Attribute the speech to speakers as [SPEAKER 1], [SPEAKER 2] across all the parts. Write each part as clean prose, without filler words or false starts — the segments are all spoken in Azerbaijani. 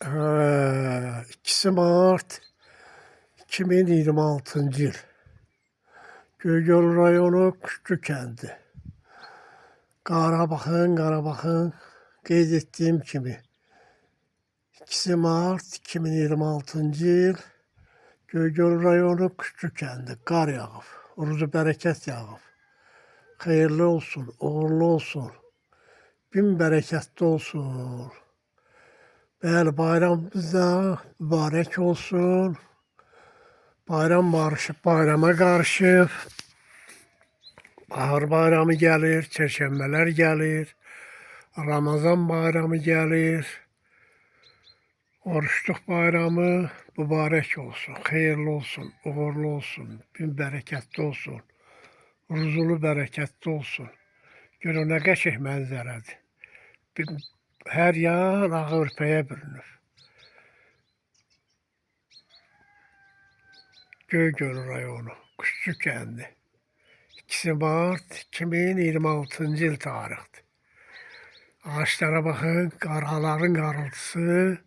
[SPEAKER 1] 2 Mart 2026 yıl. Göygöl rayonu Küçükkendi. Qarabağın qeyd etdiyim kimi 2 Mart 2026 yıl Göygöl rayonu Küçükkendi. Qar yağıb, ruzu bərəkət yağıb. Xeyirli olsun, uğurlu olsun, bin bərəkətli olsun. Bəli, bayramımız da mübarək olsun. Bayram barışıb, bayrama qarışıb. Bahar bayramı gəlir, çərşənbələr gəlir. Ramazan bayramı gəlir. Oruçluq bayramı mübarək olsun, xeyirli olsun, uğurlu olsun, bin bərəkətli olsun. Ruzulu bərəkətli olsun. Görün nə qəşəng mənzərədir. Hər yan ağı örpəyə bürünür. Göygöl rayonu, Küçükkendi. 2 Mart 2026 yıl tarixdir. Ağaçlara baxın, qarğaların qarıltısı,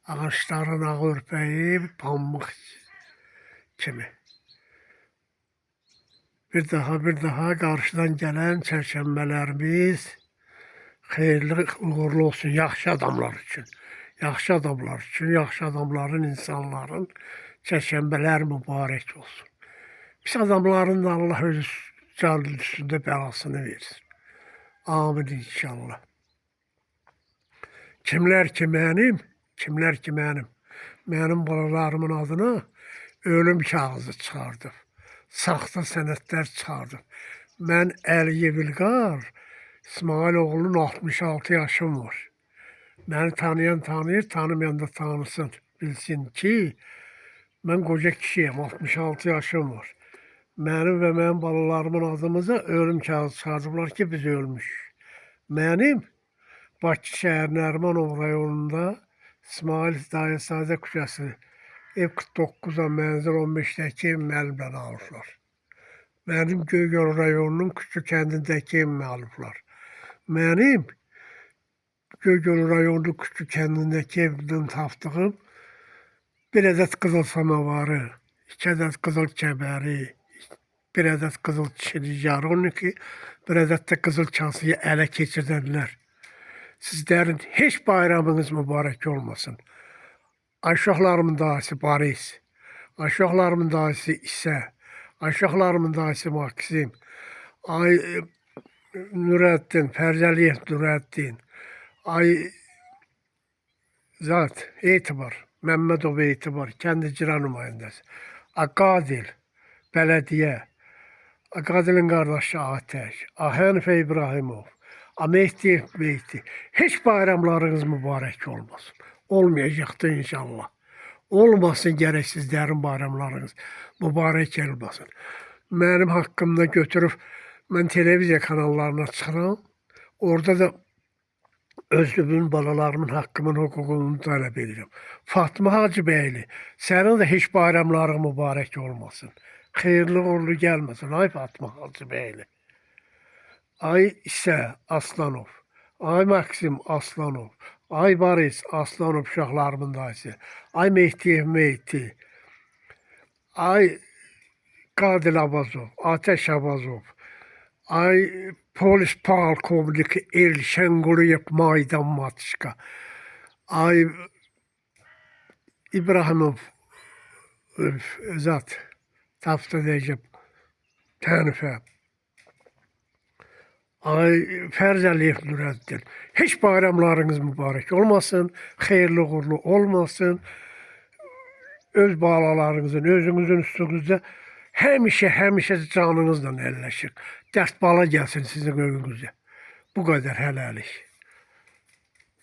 [SPEAKER 1] ağaçların ağı örpəyi pambıq kimi. Bir daha qarşıdan gələn çərşənbələrimiz xeyirli, uğurlu olsun, yaxşı adamlar üçün. Yaxşı adamlar üçün, yaxşı adamların, insanların çərşənbələr mübarək olsun. Pis adamların da Allah öz canının üstündə bəlasını versin. Amin inşallah. Kimlər ki mənim, mənim balalarımın adına ölüm kağızı çıxardım. Saxta sənədlər çıxardım. Mən Əliyev İlqar, İsmail oğlunun 66 yaşım var. Məni tanıyan tanıyır, tanımayan da tanısın. Bilsin ki, mən qoca kişiyim, 66 yaşım var. Mənim və mənim balalarımın adımıza ölüm kağızı çıxardıblar ki, biz ölmüşük. Mənim Bakı şəhər Nərimanov rayonunda İsmail Dayəsadə küçəsi ev 49-a mənzil 15-dəki evimi əlimdən alıblar. Mənim Göygöl rayonunun Küçükkəndindəki evimi alıblar. Mənim Göygöl rayonunun Küçükkəndindəki evimdən tapdığım bir ədəd qızıl samavarı, 2 ədəd qızıl kəməri, bir ədəd qızıl kişilik yaroniki, bir ədəd də qızıl kasıyı ələ keçirdənlər. Sizlərin heç bayramınız mübarək olmasın. Aşağılarımın dayısı Boris, aşağılarımın dayısı İsə, aşağılarımın dayısı Maksim, ay Nurəddin, Fərzəliyev Nurəddin, ay Zat, Etibar, Məmmədov Etibar, kəndi icra nümayəndəsi, Aqadil, bələdiyyə, Aqadilin qardaşı Atəş, Hənifə İbrahimov, Mehdi, heç bayramlarınız mübarək olmasın. Olmayacaqdır inşallah. Olmasın gərək sizlərin bayramlarınız mübarək olmasın. Mənim haqqımda götürüb, mən televiziya kanallarına çıxıram. Orada da özümün balalarımın haqqımın, hüququnu tələb edirəm. Fatma Hacıbəyli, sənin də heç bayramların mübarək olmasın. Xeyirli uğurlu gəlməsin, ay Fatma Hacıbəyli. Ay İsə Aslanov, ay Maksim Aslanov, ay Boris Aslanov uşaqlarımın dayısı, ay Mehdi, ay Qadil Abazov, Ateş Abazov, ay polis polkovniki Elşən Quliyev Maydan Matışqa, ay İbrahimov Zat, Tafta Dəcəb, Hənifə, ay Fərzəliyev Nurəddin, heç bayramlarınız mübarək olmasın, xeyirli uğurlu olmasın. Öz balalarınızın, özünüzün üstünüzdə həmişə canınızla əlləşin. Dərd bala gəlsin sizin önünüzə. Bu qədər hələlik.